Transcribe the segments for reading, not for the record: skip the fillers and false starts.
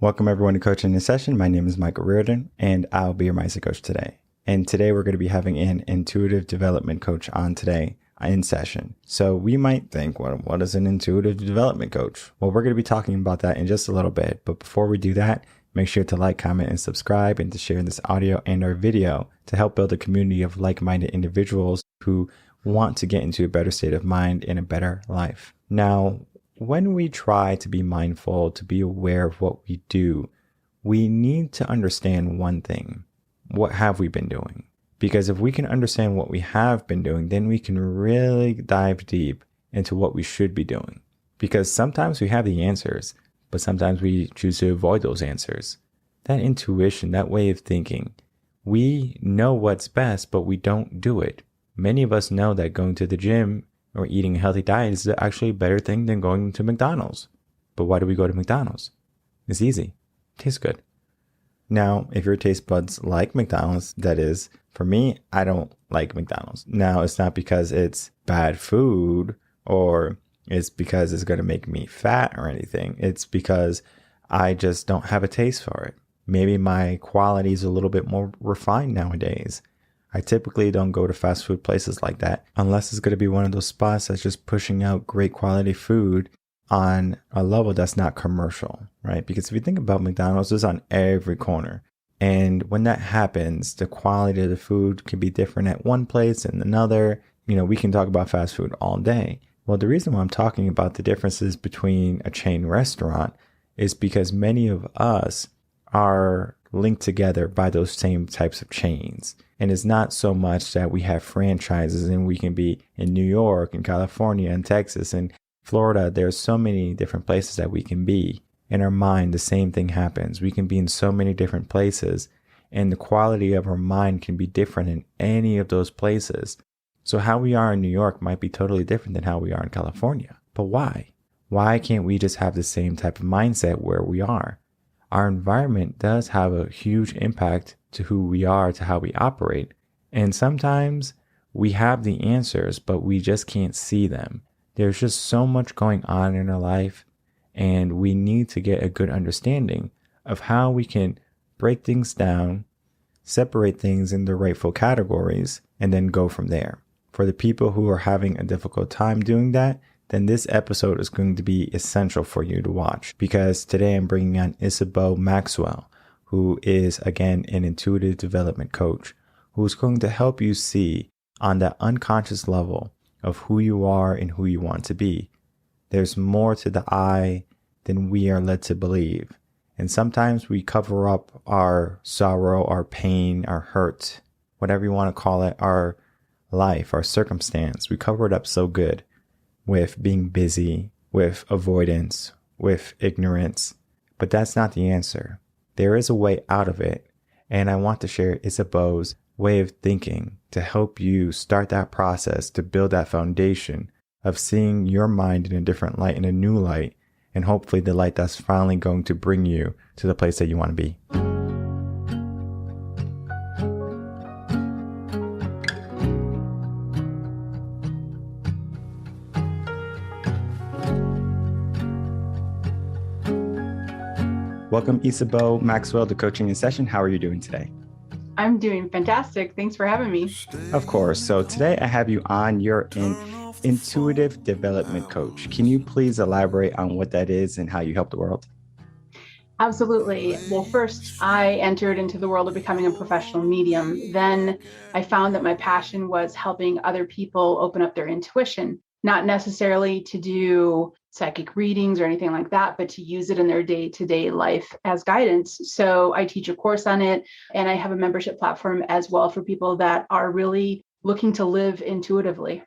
Welcome everyone to Coaching in Session. My name is Michael Rearden, and I'll be your mindset coach today. And today we're going to be having an intuitive development coach on today in session. So we might think, well, what is an intuitive development coach? Well, we're going to be talking about that in just a little bit. But before we do that, make sure to like, comment, and subscribe, and to share this audio and our video to help build a community of like-minded individuals who want to get into a better state of mind and a better life. Now, when we try to be mindful, to be aware of what we do, we need to understand one thing. What have we been doing? Because if we can understand what we have been doing, then we can really dive deep into what we should be doing. Because sometimes we have the answers, but sometimes we choose to avoid those answers. That intuition, that way of thinking, we know what's best, but we don't do it. Many of us know that going to the gym or eating a healthy diet is actually a better thing than going to McDonald's. But why do we go to McDonald's? It's easy. It tastes good. Now, if your taste buds like McDonald's, that is, for me, I don't like McDonald's. Now, it's not because it's bad food or it's because it's going to make me fat or anything. It's because I just don't have a taste for it. Maybe my quality is a little bit more refined nowadays. I typically don't go to fast food places like that unless it's going to be one of those spots that's just pushing out great quality food on a level that's not commercial, right? Because if you think about McDonald's, it's on every corner. And when that happens, the quality of the food can be different at one place and another. We can talk about fast food all day. Well, the reason why I'm talking about the differences between a chain restaurant is because many of us are linked together by those same types of chains. And it's not so much that we have franchises and we can be in New York and California and Texas and Florida. There's so many different places that we can be. In our mind, the same thing happens. We can be in so many different places, and the quality of our mind can be different in any of those places. So how we are in New York might be totally different than how we are in California. But why? Why can't we just have the same type of mindset where we are? Our environment does have a huge impact to who we are, to how we operate. And sometimes we have the answers, but we just can't see them. There's just so much going on in our life, and we need to get a good understanding of how we can break things down, separate things into rightful categories, and then go from there. For the people who are having a difficult time doing that, then this episode is going to be essential for you to watch, because today I'm bringing on Isabeau Maxwell, who is, again, an intuitive development coach, who's going to help you see on that unconscious level of who you are and who you want to be. There's more to the I than we are led to believe. And sometimes we cover up our sorrow, our pain, our hurt, whatever you want to call it, our life, our circumstance. We cover it up so good with being busy, with avoidance, with ignorance. But that's not the answer. There is a way out of it. And I want to share Isabeau's way of thinking to help you start that process, to build that foundation of seeing your mind in a different light, in a new light, and hopefully the light that's finally going to bring you to the place that you want to be. Welcome, Isabeau Maxwell, to Coaching in Session. How are you doing today? I'm doing fantastic. Thanks for having me. Of course. So today I have you on. You're an intuitive development coach. Can you please elaborate on what that is and how you help the world? Absolutely. Well, first, I entered into the world of becoming a professional medium. Then I found that my passion was helping other people open up their intuition, not necessarily to do psychic readings or anything like that, but to use it in their day-to-day life as guidance. So I teach a course on it, and I have a membership platform as well for people that are really looking to live intuitively.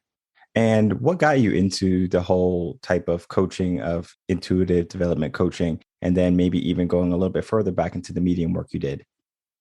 And what got you into the whole type of coaching of intuitive development coaching, and then maybe even going a little bit further back into the medium work you did?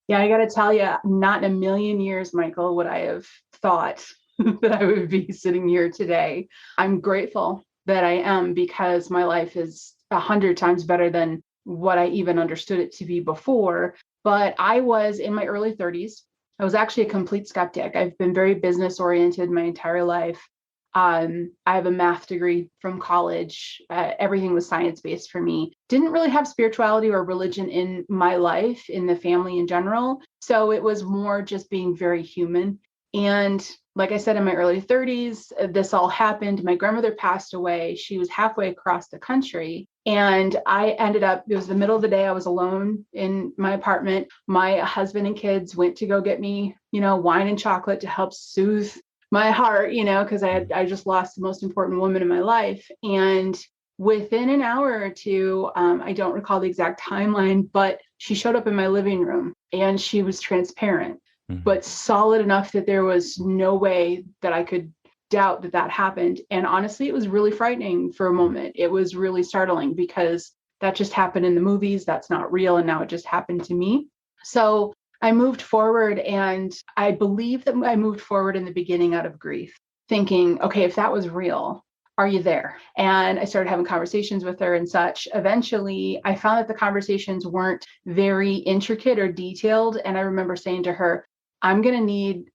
Yeah, I got to tell you, not in a million years, Michael, would I have thought that I would be sitting here today. I'm grateful that I am, because my life is 100 times better than what I even understood it to be before. But I was in my early 30s. I was actually a complete skeptic. I've been very business oriented my entire life. I have a math degree from college. Everything was science-based for me. Didn't really have spirituality or religion in my life, in the family in general. So it was more just being very human. And like I said, in my early 30s, this all happened. My grandmother passed away. She was halfway across the country. And I ended up, it was the middle of the day. I was alone in my apartment. My husband and kids went to go get me, wine and chocolate to help soothe my heart, because I just lost the most important woman in my life. And within an hour or two, I don't recall the exact timeline, but she showed up in my living room and she was transparent, but solid enough that there was no way that I could doubt that happened. And honestly, it was really frightening for a moment. It was really startling because that just happened in the movies. That's not real. And now it just happened to me. So I moved forward, and I believe that I moved forward in the beginning out of grief, thinking, okay, if that was real, are you there? And I started having conversations with her and such. Eventually, I found that the conversations weren't very intricate or detailed. And I remember saying to her, I'm going to need,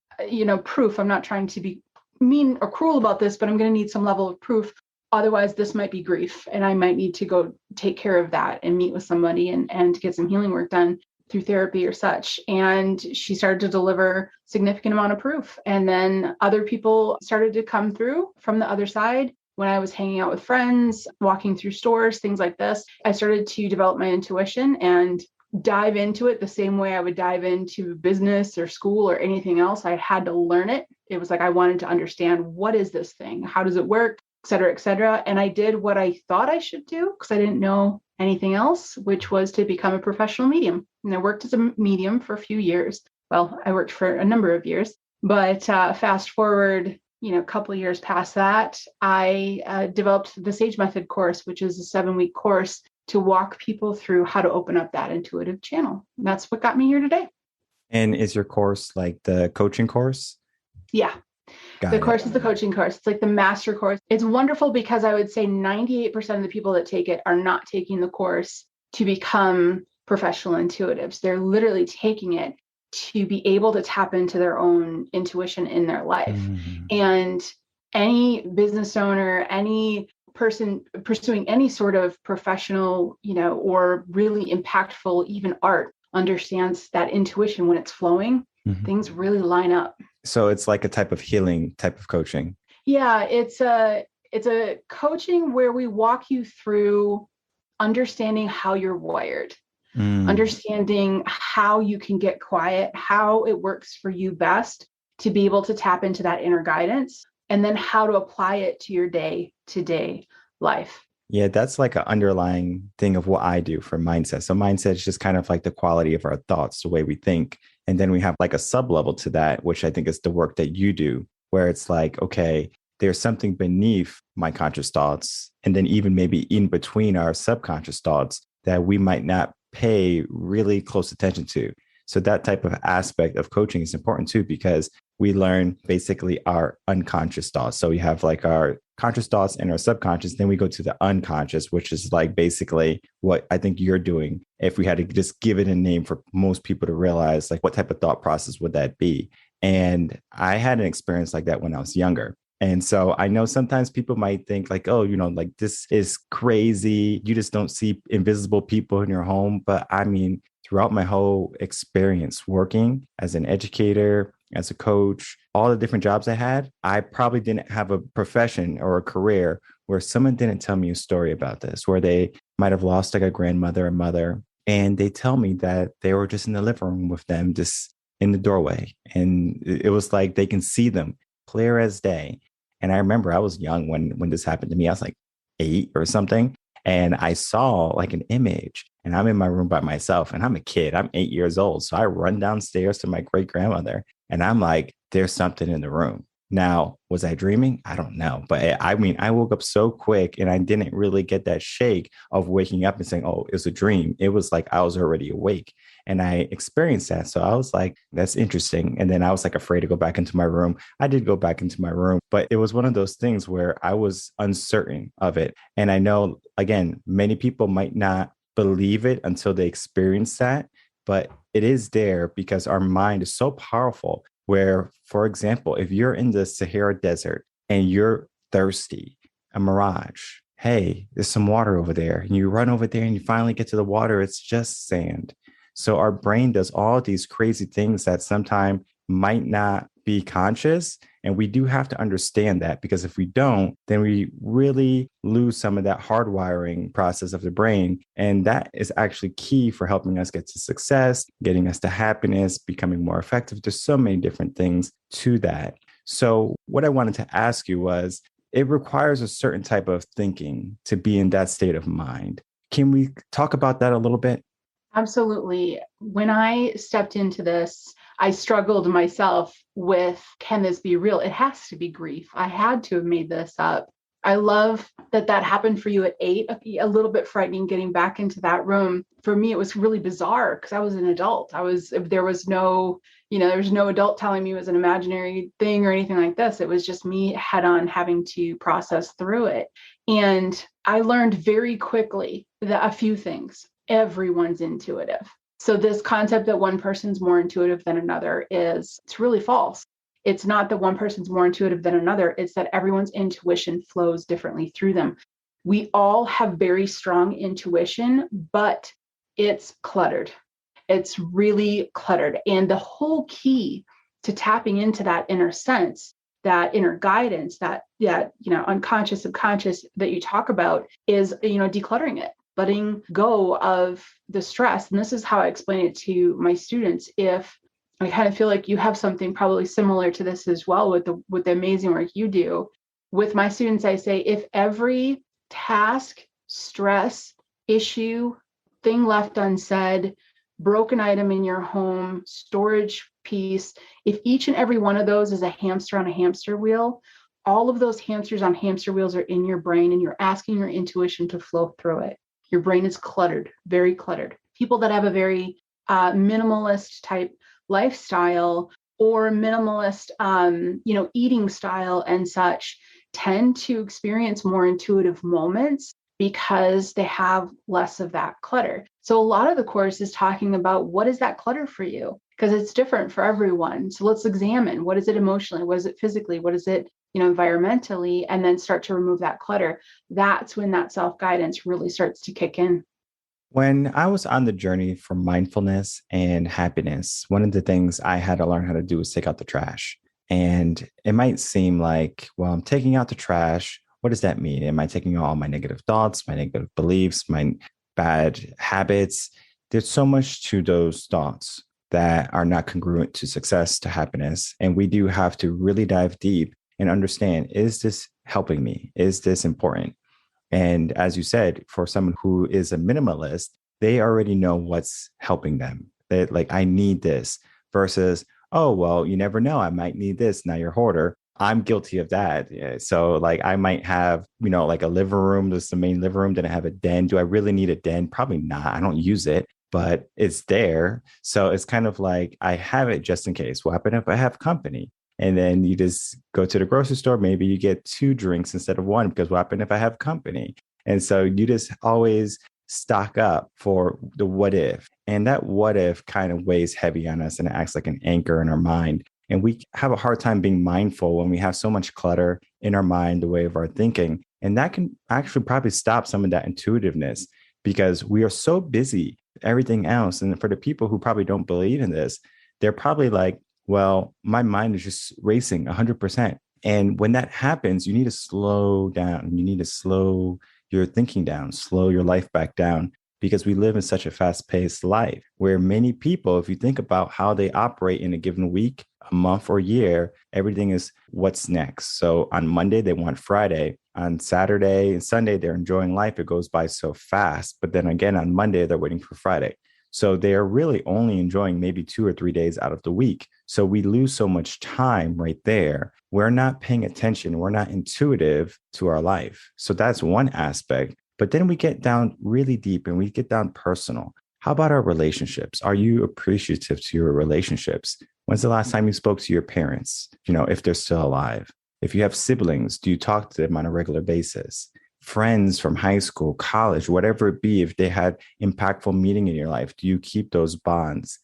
proof. I'm not trying to be mean or cruel about this, but I'm going to need some level of proof. Otherwise, this might be grief, and I might need to go take care of that and meet with somebody and get some healing work done through therapy or such. And she started to deliver significant amount of proof. And then other people started to come through from the other side. When I was hanging out with friends, walking through stores, things like this, I started to develop my intuition and dive into it the same way I would dive into business or school or anything else. I had to learn it. It was like I wanted to understand, what is this thing? How does it work? Et cetera, et cetera. And I did what I thought I should do because I didn't know anything else, which was to become a professional medium. And I worked as a medium for a few years. Well, I worked for a number of years, but fast forward, a couple of years past that, I developed the Sage Method course, which is a 7-week course to walk people through how to open up that intuitive channel. And that's what got me here today. And is your course like the coaching course? Yeah. The course is the coaching course. It's like the master course. It's wonderful because I would say 98% of the people that take it are not taking the course to become professional intuitives. They're literally taking it to be able to tap into their own intuition in their life. And any business owner, any person pursuing any sort of professional, or really impactful, even art, understands that intuition when it's flowing, things really line up. So it's like a type of healing type of coaching. Yeah, it's a coaching where we walk you through understanding how you're wired, understanding how you can get quiet, how it works for you best to be able to tap into that inner guidance, and then how to apply it to your day-to-day life. Yeah, that's like an underlying thing of what I do for mindset. So mindset is just kind of like the quality of our thoughts, the way we think. And then we have like a sub level to that, which I think is the work that you do, where it's like, okay, there's something beneath my conscious thoughts. And then even maybe in between our subconscious thoughts that we might not pay really close attention to. So that type of aspect of coaching is important too, because we learn basically our unconscious thoughts. So we have like our conscious thoughts and our subconscious. Then we go to the unconscious, which is like basically what I think you're doing. If we had to just give it a name for most people to realize, like, what type of thought process would that be? And I had an experience like that when I was younger. And so I know sometimes people might think like, oh, like this is crazy. You just don't see invisible people in your home. But I mean, throughout my whole experience working as an educator, as a coach, all the different jobs I had, I probably didn't have a profession or a career where someone didn't tell me a story about this, where they might have lost like a grandmother or mother. And they tell me that they were just in the living room with them, just in the doorway. And it was like they can see them clear as day. And I remember I was young when this happened to me. I was like 8 or something. And I saw like an image, and I'm in my room by myself, and I'm a kid. I'm 8 years old. So I run downstairs to my great grandmother, and I'm like, there's something in the room. Now, was I dreaming? I don't know. But I mean, I woke up so quick, and I didn't really get that shake of waking up and saying, oh, it was a dream. It was like I was already awake. And I experienced that. So I was like, that's interesting. And then I was like afraid to go back into my room. I did go back into my room, but it was one of those things where I was uncertain of it. And I know, again, many people might not believe it until they experience that, but it is there because our mind is so powerful where, for example, if you're in the Sahara Desert and you're thirsty, a mirage. Hey, there's some water over there. And you run over there and you finally get to the water. It's just sand. So our brain does all these crazy things that sometimes might not be conscious. And we do have to understand that, because if we don't, then we really lose some of that hardwiring process of the brain. And that is actually key for helping us get to success, getting us to happiness, becoming more effective. There's so many different things to that. So what I wanted to ask you was, it requires a certain type of thinking to be in that state of mind. Can we talk about that a little bit? Absolutely. When I stepped into this, I struggled myself with, can this be real? It has to be grief. I had to have made this up. I love that that happened for you at 8, a little bit frightening getting back into that room. For me, it was really bizarre because I was an adult. There was no, there was no adult telling me it was an imaginary thing or anything like this. It was just me head on having to process through it. And I learned very quickly that a few things. Everyone's intuitive. So this concept that one person's more intuitive than another it's really false. It's not that one person's more intuitive than another. It's that everyone's intuition flows differently through them. We all have very strong intuition, but it's cluttered. It's really cluttered. And the whole key to tapping into that inner sense, that inner guidance, that unconscious, subconscious that you talk about is, decluttering it, letting go of the stress. And this is how I explain it to my students. If I kind of feel like you have something probably similar to this as well with the amazing work you do. With my students, I say, if every task, stress, issue, thing left unsaid, broken item in your home, storage piece, if each and every one of those is a hamster on a hamster wheel, all of those hamsters on hamster wheels are in your brain, and you're asking your intuition to flow through it. Your brain is cluttered, very cluttered. People that have a very minimalist type lifestyle or minimalist, eating style and such tend to experience more intuitive moments because they have less of that clutter. So a lot of the course is talking about, what is that clutter for you? Because it's different for everyone. So let's examine, what is it emotionally? What is it physically? What is it, environmentally? And then start to remove that clutter. That's when that self-guidance really starts to kick in. When I was on the journey for mindfulness and happiness, one of the things I had to learn how to do was take out the trash. And it might seem like, well, I'm taking out the trash. What does that mean? Am I taking out all my negative thoughts, my negative beliefs, my bad habits? There's so much to those thoughts that are not congruent to success, to happiness. And we do have to really dive deep and understand, is this helping me? Is this important? And as you said, for someone who is a minimalist, they already know what's helping them. That, like, I need this, versus, oh, well, you never know, I might need this. Now you're a hoarder. I'm guilty of that. Yeah. So like I might have, like a living room, this is the main living room. Then I have a den. Do I really need a den? Probably not. I don't use it, but it's there. So it's kind of like I have it just in case. What happens if I have company? And then you just go to the grocery store. Maybe you get 2 drinks instead of 1, because what happens if I have company? And so you just always stock up for the what if. And that what if kind of weighs heavy on us, and it acts like an anchor in our mind. And we have a hard time being mindful when we have so much clutter in our mind, the way of our thinking. And that can actually probably stop some of that intuitiveness, because we are so busy with everything else. And for the people who probably don't believe in this, they're probably like, well, my mind is just racing 100%. And when that happens, you need to slow down. You need to slow your thinking down, slow your life back down, because we live in such a fast-paced life where many people, if you think about how they operate in a given week, a month, or year, everything is what's next. So on Monday, they want Friday. On Saturday and Sunday, they're enjoying life. It goes by so fast. But then again, on Monday, they're waiting for Friday. So they are really only enjoying maybe 2 or 3 days out of the week. So we lose so much time right there. We're not paying attention. We're not intuitive to our life. So that's one aspect. But then we get down really deep and we get down personal. How about our relationships? Are you appreciative to your relationships? When's the last time you spoke to your parents? If they're still alive. If you have siblings, do you talk to them on a regular basis? Friends from high school, college, whatever it be, if they had impactful meaning in your life, do you keep those bonds?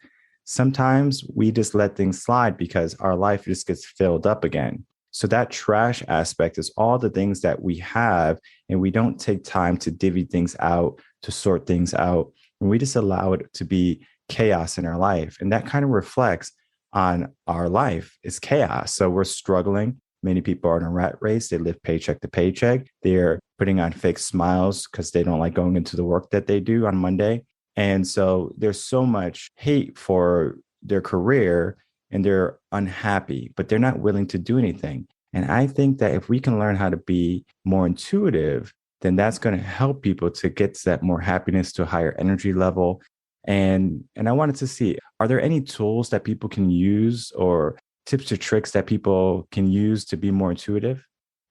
Sometimes we just let things slide because our life just gets filled up again. So that trash aspect is all the things that we have, and we don't take time to divvy things out, to sort things out. And we just allow it to be chaos in our life. And that kind of reflects on our life. It's chaos. So we're struggling. Many people are in a rat race. They live paycheck to paycheck. They're putting on fake smiles because they don't like going into the work that they do on Monday. And so there's so much hate for their career, and they're unhappy, but they're not willing to do anything. And I think that if we can learn how to be more intuitive, then that's going to help people to get to that more happiness, to a higher energy level. And I wanted to see, are there any tools that people can use, or tips or tricks that people can use to be more intuitive?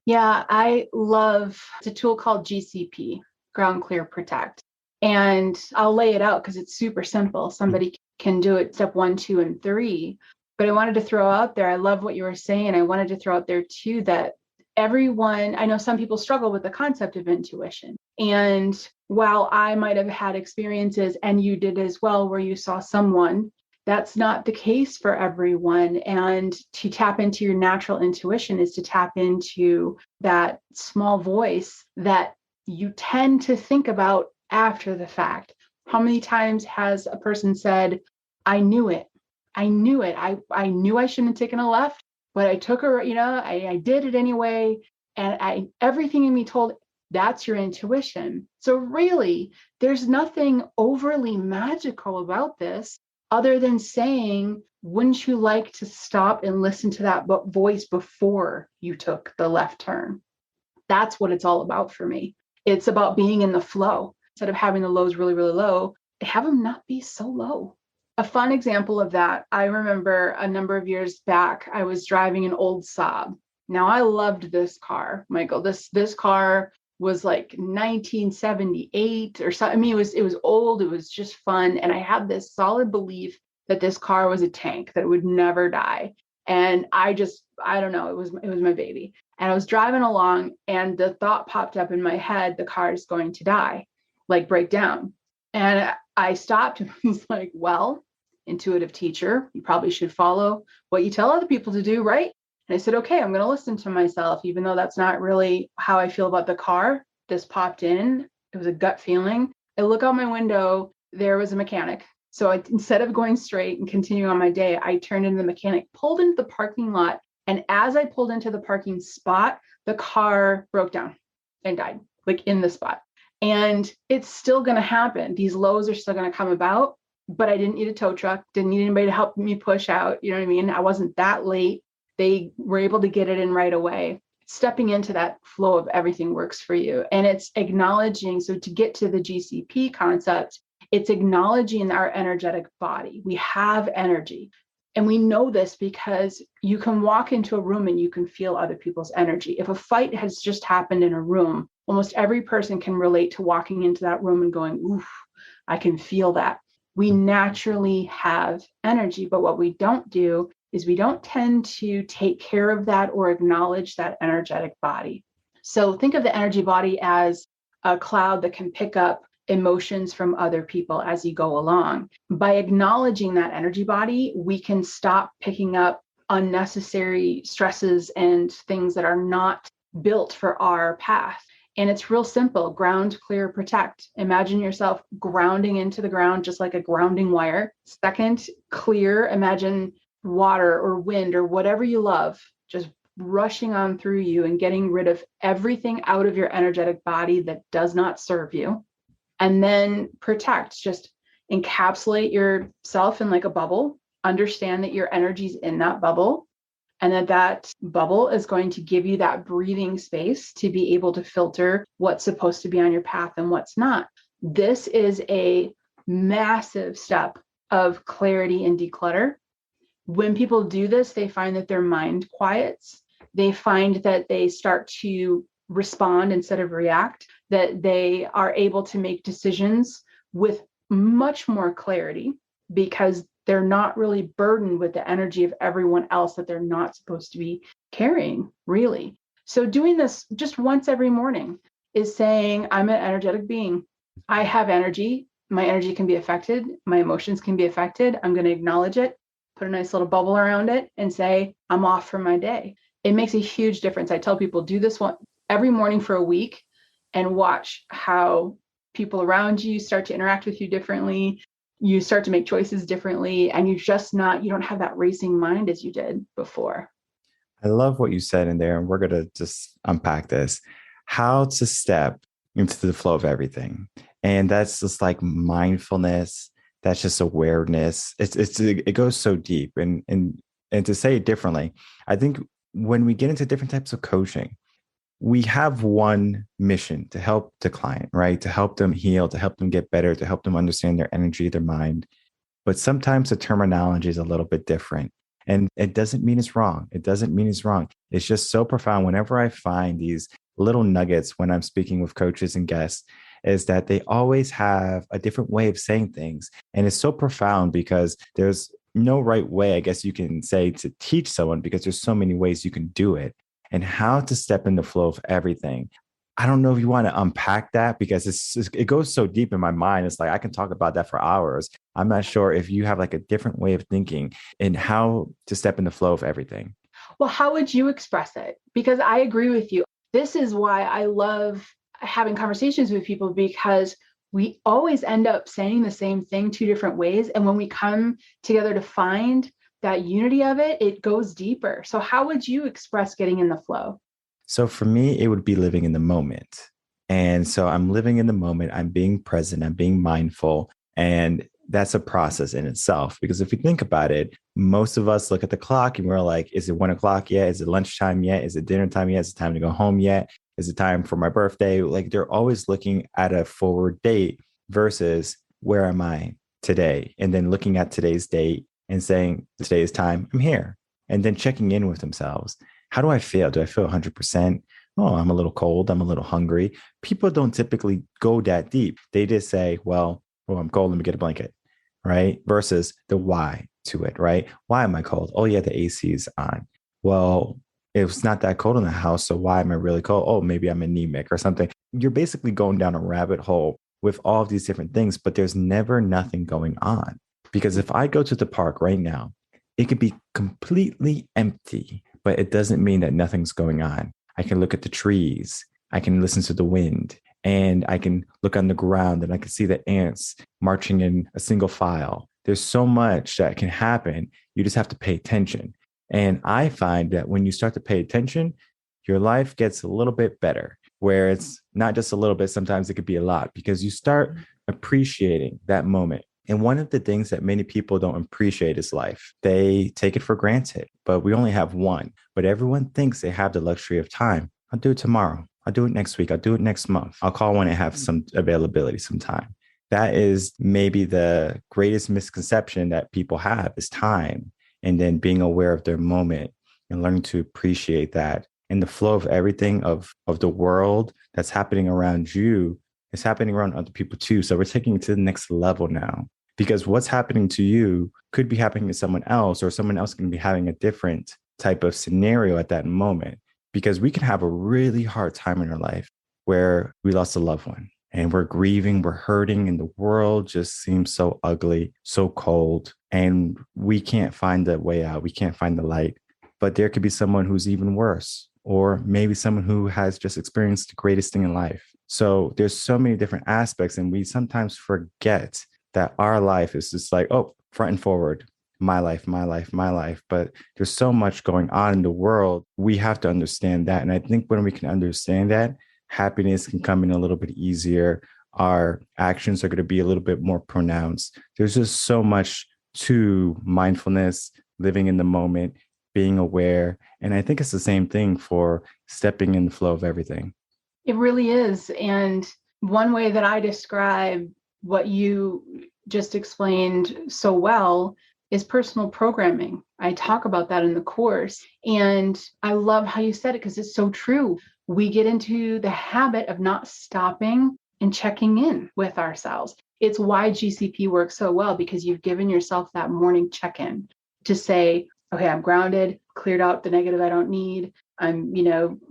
Yeah, I love it's a tool called GCP, Ground Clear Protect. And I'll lay it out because it's super simple. Somebody can do it step 1, 2, and 3. But I wanted to throw out there, I love what you were saying. I wanted to throw out there too that everyone, I know some people struggle with the concept of intuition. And while I might have had experiences, and you did as well, where you saw someone, that's not the case for everyone. And to tap into your natural intuition is to tap into that small voice that you tend to think about after the fact. How many times has a person said, I knew it. I knew it. I knew I shouldn't have taken a left, but I took her, I did it anyway. And everything in me told that's your intuition. So really, there's nothing overly magical about this other than saying, wouldn't you like to stop and listen to that voice before you took the left turn? That's what it's all about for me. It's about being in the flow. Instead of having the lows really, really low, have them not be so low. A fun example of that, I remember a number of years back, I was driving an old Saab. Now, I loved this car, Michael. This car was like 1978 or something. I mean, it was old. It was just fun. And I had this solid belief that this car was a tank, that it would never die. And I don't know, it was my baby. And I was driving along, and the thought popped up in my head, the car is going to die, like break down. And I stopped and was like, well, intuitive teacher, you probably should follow what you tell other people to do, right? And I said, okay, I'm going to listen to myself, even though that's not really how I feel about the car. This popped in. It was a gut feeling. I look out my window. There was a mechanic. So instead of going straight and continuing on my day, I turned into the mechanic, pulled into the parking lot. And as I pulled into the parking spot, the car broke down and died, like in the spot. And it's still going to happen. These lows are still going to come about, but I didn't need a tow truck, didn't need anybody to help me push out. You know what I mean? I wasn't that late. They were able to get it in right away. Stepping into that flow of everything works for you. And it's acknowledging. So to get to the GCP concept, it's acknowledging our energetic body. We have energy. And we know this because you can walk into a room and you can feel other people's energy. If a fight has just happened in a room, almost every person can relate to walking into that room and going, oof, I can feel that. We naturally have energy, but what we don't do is we don't tend to take care of that or acknowledge that energetic body. So think of the energy body as a cloud that can pick up emotions from other people as you go along. By acknowledging that energy body, we can stop picking up unnecessary stresses and things that are not built for our path. And it's real simple: ground, clear, protect. Imagine yourself grounding into the ground, just like a grounding wire. Second, clear. Imagine water or wind or whatever you love just rushing on through you and getting rid of everything out of your energetic body that does not serve you. And then protect, just encapsulate yourself in like a bubble. Understand that your energy's in that bubble, and that bubble is going to give you that breathing space to be able to filter what's supposed to be on your path and what's not. This is a massive step of clarity and declutter. When people do this, they find that their mind quiets. They find that they start to respond instead of react, that they are able to make decisions with much more clarity because they're not really burdened with the energy of everyone else that they're not supposed to be carrying, really. So doing this just once every morning is saying, I'm an energetic being. I have energy. My energy can be affected. My emotions can be affected. I'm going to acknowledge it, put a nice little bubble around it, and say, I'm off for my day. It makes a huge difference. I tell people, do this one every morning for a week and watch how people around you start to interact with you differently. You start to make choices differently, and you don't have that racing mind as you did before. I love what you said in there, and we're going to just unpack this. How to step into the flow of everything. And that's just like mindfulness. That's just awareness. It goes so deep. And to say it differently, I think when we get into different types of coaching, we have one mission to help the client, right? To help them heal, to help them get better, to help them understand their energy, their mind. But sometimes the terminology is a little bit different. And it doesn't mean it's wrong. It doesn't mean it's wrong. It's just so profound. Whenever I find these little nuggets when I'm speaking with coaches and guests, is that they always have a different way of saying things. And it's so profound because there's no right way, I guess you can say, to teach someone, because there's so many ways you can do it, and how to step in the flow of everything. I don't know if you want to unpack that, because it goes so deep in my mind. It's like I can talk about that for hours. I'm not sure if you have like a different way of thinking in how to step in the flow of everything. Well, how would you express it? Because I agree with you. This is why I love having conversations with people, because we always end up saying the same thing two different ways. And when we come together to find that unity of it, it goes deeper. So how would you express getting in the flow? So for me, it would be living in the moment. And so I'm living in the moment. I'm being present. I'm being mindful. And that's a process in itself. Because if you think about it, most of us look at the clock and we're like, is it 1 o'clock yet? Is it lunchtime yet? Is it dinner time yet? Is it time to go home yet? Is it time for my birthday? Like, they're always looking at a forward date versus where am I today? And then looking at today's date and saying, today's time, I'm here. And then checking in with themselves. How do I feel? Do I feel 100%? Oh, I'm a little cold. I'm a little hungry. People don't typically go that deep. They just say, well, oh, I'm cold. Let me get a blanket, right? Versus the why to it, right? Why am I cold? Oh, yeah, the AC is on. Well, it's not that cold in the house. So why am I really cold? Oh, maybe I'm anemic or something. You're basically going down a rabbit hole with all of these different things, but there's never nothing going on. Because if I go to the park right now, it could be completely empty, but it doesn't mean that nothing's going on. I can look at the trees, I can listen to the wind, and I can look on the ground and I can see the ants marching in a single file. There's so much that can happen. You just have to pay attention. And I find that when you start to pay attention, your life gets a little bit better, where it's not just a little bit. Sometimes it could be a lot, because you start appreciating that moment. And one of the things that many people don't appreciate is life. They take it for granted, but we only have one. But everyone thinks they have the luxury of time. I'll do it tomorrow. I'll do it next week. I'll do it next month. I'll call when I have some availability, some time. That is maybe the greatest misconception that people have, is time. And then being aware of their moment and learning to appreciate that. And the flow of everything of the world that's happening around you, it's happening around other people too. So we're taking it to the next level now, because what's happening to you could be happening to someone else, or someone else can be having a different type of scenario at that moment. Because we can have a really hard time in our life where we lost a loved one and we're grieving, we're hurting, and the world just seems so ugly, so cold, and we can't find the way out. We can't find the light. But there could be someone who's even worse, or maybe someone who has just experienced the greatest thing in life. So there's so many different aspects, and we sometimes forget that our life is just like, oh, front and forward, my life, my life, my life. But there's so much going on in the world. We have to understand that. And I think when we can understand that, happiness can come in a little bit easier. Our actions are going to be a little bit more pronounced. There's just so much to mindfulness, living in the moment, being aware. And I think it's the same thing for stepping in the flow of everything. It really is. And one way that I describe what you just explained so well is personal programming. I talk about that in the course. And I love how you said it, because it's so true. We get into the habit of not stopping and checking in with ourselves. It's why GCP works so well, because you've given yourself that morning check-in to say, okay, I'm grounded, cleared out the negative I don't need. I'm,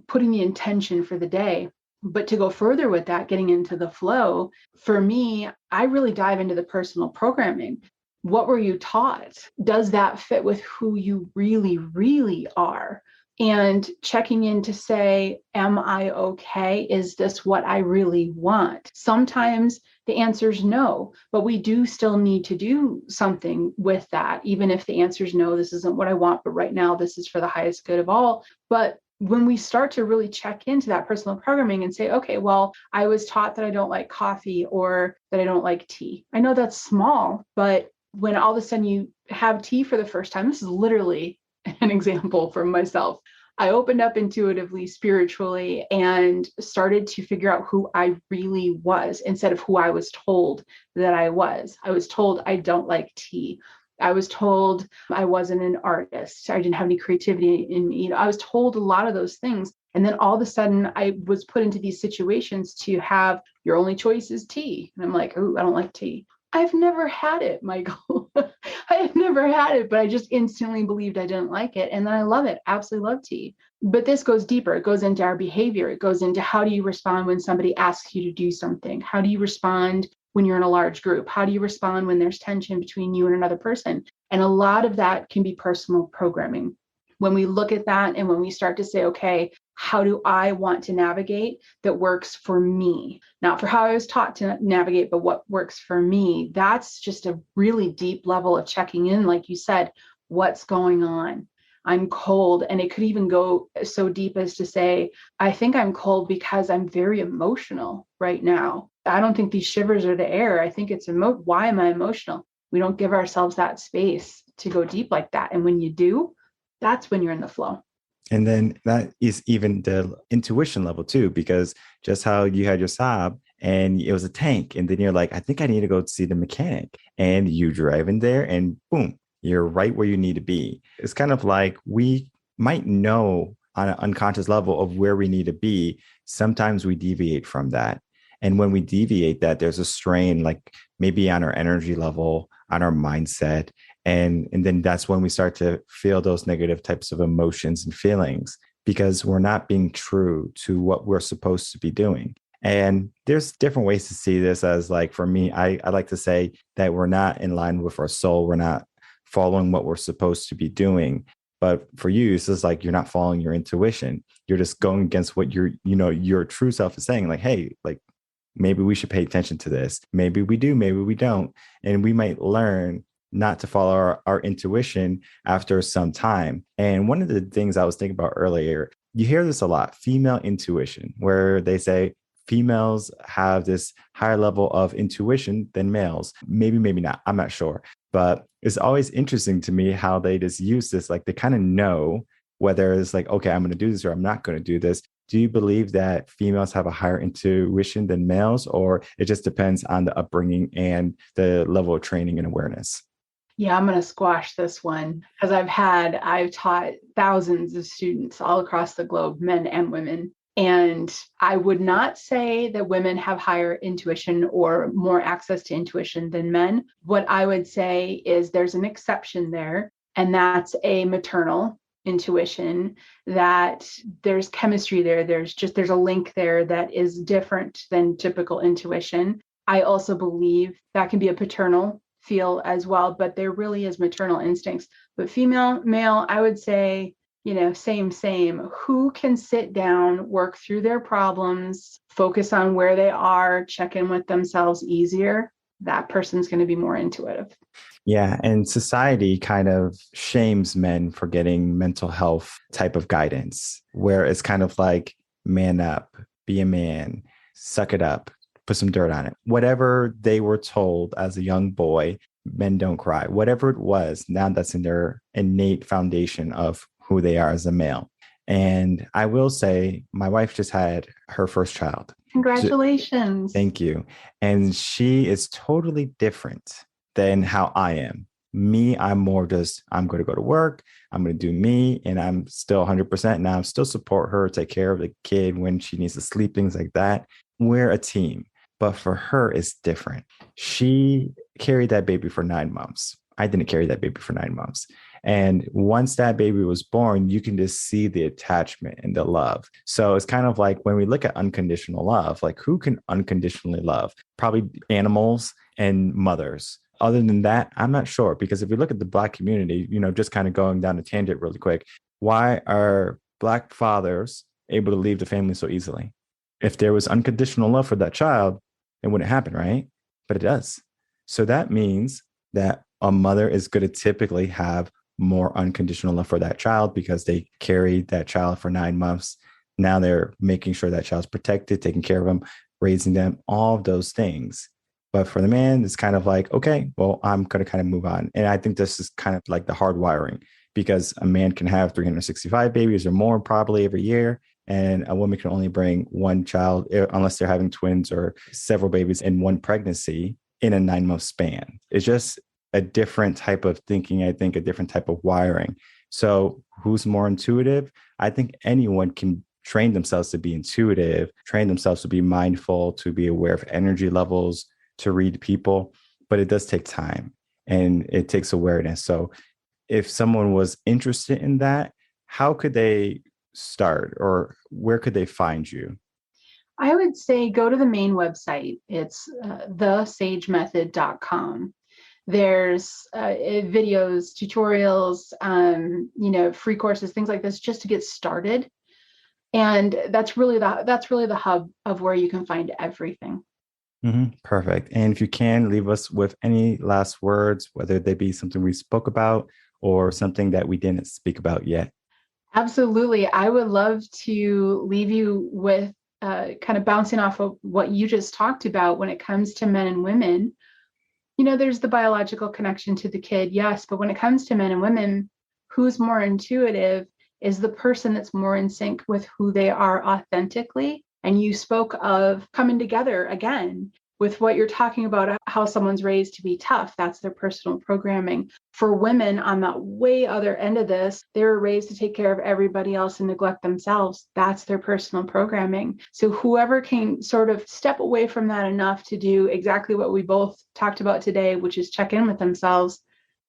putting the intention for the day. But to go further with that, getting into the flow, for me, I really dive into the personal programming. What were you taught? Does that fit with who you really, really are? and checking in to say, am I okay? Is this what I really want? Sometimes the answer is no, but we do still need to do something with that. Even if the answer is no, this isn't what I want, but right now this is for the highest good of all. But when we start to really check into that personal programming and say, okay, well, I was taught that I don't like coffee or that I don't like tea. I know that's small, but when all of a sudden you have tea for the first time, this is literally an example from myself. I opened up intuitively, spiritually, and started to figure out who I really was instead of who I was told that I was. I was told I don't like tea. I was told I wasn't an artist. I didn't have any creativity in me. I was told a lot of those things. And then all of a sudden I was put into these situations to have your only choice is tea. And I'm like, oh, I don't like tea. I've never had it, Michael. I had never had it, but I just instantly believed I didn't like it. And then I love it. Absolutely love tea. But this goes deeper. It goes into our behavior. It goes into how do you respond when somebody asks you to do something? How do you respond when you're in a large group? How do you respond when there's tension between you and another person? And a lot of that can be personal programming. When we look at that and when we start to say, okay, how do I want to navigate that works for me? Not for how I was taught to navigate, but what works for me. That's just a really deep level of checking in. Like you said, what's going on? I'm cold. And it could even go so deep as to say, I think I'm cold because I'm very emotional right now. I don't think these shivers are the air. I think it's why am I emotional? We don't give ourselves that space to go deep like that. And when you do, that's when you're in the flow. And then that is even the intuition level too, because just how you had your Saab and it was a tank. And then you're like, I think I need to go see the mechanic. And you drive in there and boom, you're right where you need to be. It's kind of like we might know on an unconscious level of where we need to be. Sometimes we deviate from that. And when we deviate that, there's a strain, like maybe on our energy level, on our mindset. And then that's when we start to feel those negative types of emotions and feelings because we're not being true to what we're supposed to be doing. And there's different ways to see this as like, for me, I like to say that we're not in line with our soul. We're not following what we're supposed to be doing. But for you, it's just like you're not following your intuition. You're just going against what your true self is saying. Like, hey, like maybe we should pay attention to this. Maybe we do, maybe we don't. And we might learn not to follow our intuition after some time. And one of the things I was thinking about earlier, you hear this a lot, female intuition, where they say females have this higher level of intuition than males. Maybe, maybe not. I'm not sure. But it's always interesting to me how they just use this, like they kind of know whether it's like, okay, I'm going to do this or I'm not going to do this. Do you believe that females have a higher intuition than males, or it just depends on the upbringing and the level of training and awareness? Yeah, I'm going to squash this one because I've taught thousands of students all across the globe, men and women. And I would not say that women have higher intuition or more access to intuition than men. What I would say is there's an exception there, and that's a maternal intuition, that there's chemistry there. There's a link there that is different than typical intuition. I also believe that can be a paternal feel as well, but there really is maternal instincts. But female, male, I would say, same. Who can sit down, work through their problems, focus on where they are, check in with themselves easier, that person's going to be more intuitive. Yeah. And society kind of shames men for getting mental health type of guidance, where it's kind of like, man up, be a man, suck it up, put some dirt on it. Whatever they were told as a young boy, men don't cry, whatever it was, now that's in their innate foundation of who they are as a male. And I will say, my wife just had her first child. Congratulations. Thank you. And she is totally different than how I am. Me, I'm more just, I'm going to go to work, I'm going to do me, and I'm still 100%. Now, I still support her, take care of the kid when she needs to sleep, things like that. We're a team. But for her, it's different. She carried that baby for 9 months. I didn't carry that baby for 9 months. And once that baby was born, you can just see the attachment and the love. So it's kind of like when we look at unconditional love, like who can unconditionally love? Probably animals and mothers. Other than that, I'm not sure, because if you look at the Black community, just kind of going down a tangent really quick, why are Black fathers able to leave the family so easily? If there was unconditional love for that child, it wouldn't happen, right? But it does. So that means that a mother is going to typically have more unconditional love for that child because they carried that child for 9 months. Now they're making sure that child's protected, taking care of them, raising them, all of those things. But for the man, it's kind of like, okay, well, I'm going to kind of move on. And I think this is kind of like the hard wiring, because a man can have 365 babies or more probably every year. And a woman can only bring one child unless they're having twins or several babies in one pregnancy in a 9-month span. It's just a different type of thinking, I think, a different type of wiring. So who's more intuitive? I think anyone can train themselves to be intuitive, train themselves to be mindful, to be aware of energy levels, to read people, but it does take time and it takes awareness. So if someone was interested in that, how could they start, or where could they find you? I would say go to the main website. It's thesagemethod.com. There's videos, tutorials, free courses, things like this, just to get started. And that's really the hub of where you can find everything. Perfect. And if you can, leave us with any last words, whether they be something we spoke about or something that we didn't speak about yet. Absolutely. I would love to leave you with kind of bouncing off of what you just talked about when it comes to men and women. There's the biological connection to the kid, yes, but when it comes to men and women, who's more intuitive is the person that's more in sync with who they are authentically. And you spoke of coming together again with what you're talking about, how someone's raised to be tough. That's their personal programming. For women on the way other end of this, they were raised to take care of everybody else and neglect themselves. That's their personal programming. So whoever can sort of step away from that enough to do exactly what we both talked about today, which is check in with themselves,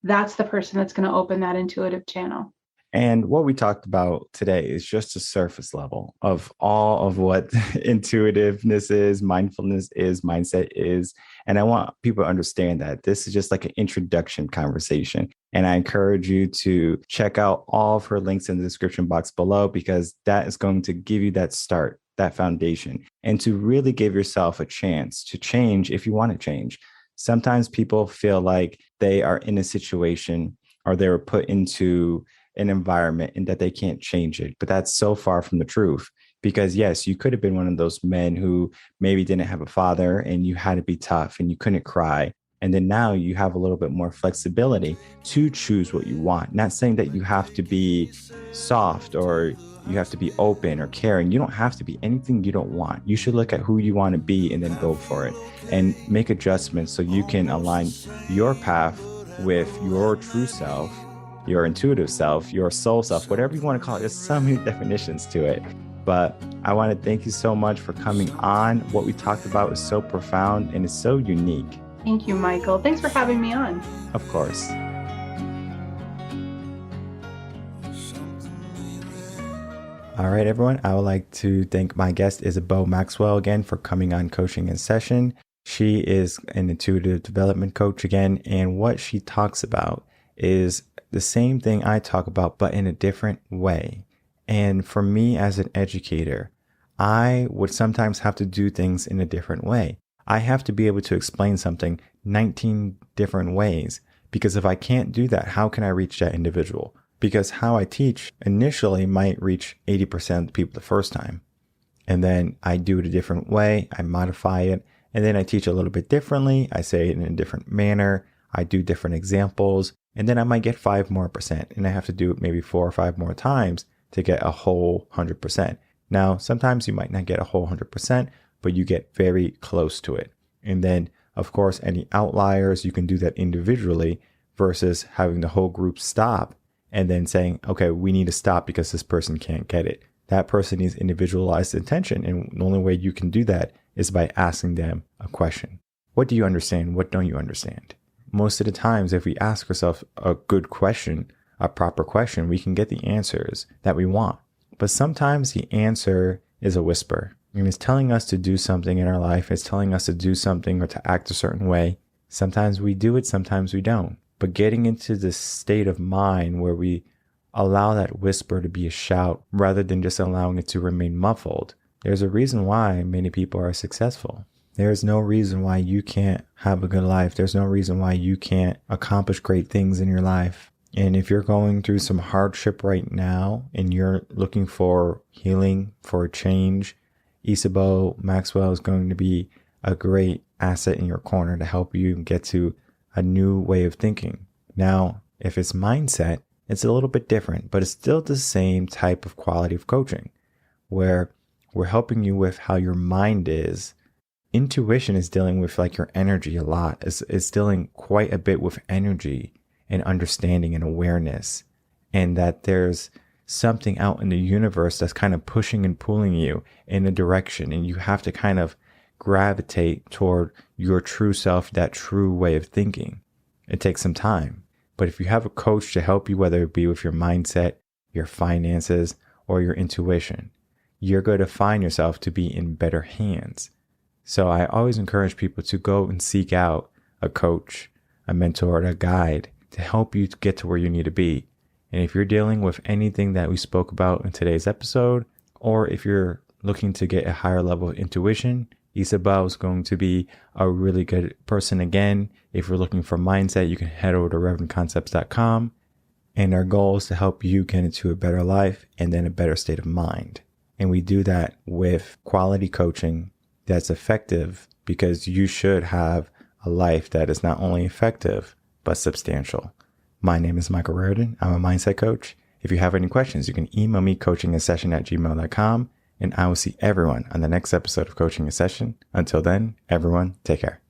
that's the person that's going to open that intuitive channel. And what we talked about today is just a surface level of all of what intuitiveness is, mindfulness is, mindset is. And I want people to understand that this is just like an introduction conversation. And I encourage you to check out all of her links in the description box below, because that is going to give you that start, that foundation, and to really give yourself a chance to change if you want to change. Sometimes people feel like they are in a situation or they were put into an environment and that they can't change it. But that's so far from the truth, because yes, you could have been one of those men who maybe didn't have a father and you had to be tough and you couldn't cry. And then now you have a little bit more flexibility to choose what you want. Not saying that you have to be soft or you have to be open or caring. You don't have to be anything you don't want. You should look at who you want to be and then go for it and make adjustments so you can align your path with your true self, your intuitive self, your soul self, whatever you want to call it. There's so many definitions to it. But I want to thank you so much for coming on. What we talked about is so profound and it's so unique. Thank you, Michael. Thanks for having me on. Of course. All right, everyone. I would like to thank my guest, Isabeau Maxwell, again for coming on Coaching in Session. She is an intuitive development coach again, and what she talks about is the same thing I talk about, but in a different way. And for me as an educator, I would sometimes have to do things in a different way. I have to be able to explain something 19 different ways, because if I can't do that, how can I reach that individual? Because how I teach initially might reach 80% of the people the first time. And then I do it a different way, I modify it, and then I teach a little bit differently. I say it in a different manner. I do different examples. And then I might get 5% more, and I have to do it maybe 4 or 5 more times to get a whole 100%. Now, sometimes you might not get a whole 100%, but you get very close to it. And then, of course, any outliers, you can do that individually versus having the whole group stop and then saying, okay, we need to stop because this person can't get it. That person needs individualized attention. And the only way you can do that is by asking them a question. What do you understand? What don't you understand? Most of the times, if we ask ourselves a good question, a proper question, we can get the answers that we want. But sometimes the answer is a whisper. And it's telling us to do something in our life. It's telling us to do something or to act a certain way. Sometimes we do it, sometimes we don't. But getting into this state of mind where we allow that whisper to be a shout rather than just allowing it to remain muffled. There's a reason why many people are successful. There's no reason why you can't have a good life. There's no reason why you can't accomplish great things in your life. And if you're going through some hardship right now and you're looking for healing, for a change, Isabeau Maxwell is going to be a great asset in your corner to help you get to a new way of thinking. Now, if it's mindset, it's a little bit different, but it's still the same type of quality of coaching where we're helping you with how your mind is. Intuition is dealing with like your energy a lot. It's dealing quite a bit with energy and understanding and awareness, and that there's something out in the universe that's kind of pushing and pulling you in a direction, and you have to kind of gravitate toward your true self, that true way of thinking. It takes some time, but if you have a coach to help you, whether it be with your mindset, your finances, or your intuition, you're going to find yourself to be in better hands. So I always encourage people to go and seek out a coach, a mentor, a guide to help you get to where you need to be. And if you're dealing with anything that we spoke about in today's episode, or if you're looking to get a higher level of intuition, Isabeau is going to be a really good person again. If you're looking for mindset, you can head over to revenconcepts.com. And our goal is to help you get into a better life and then a better state of mind. And we do that with quality coaching that's effective, because you should have a life that is not only effective, but substantial. My name is Michael Rearden. I'm a mindset coach. If you have any questions, you can email me coachingasession@gmail.com, and I will see everyone on the next episode of Coaching a Session. Until then, everyone, take care.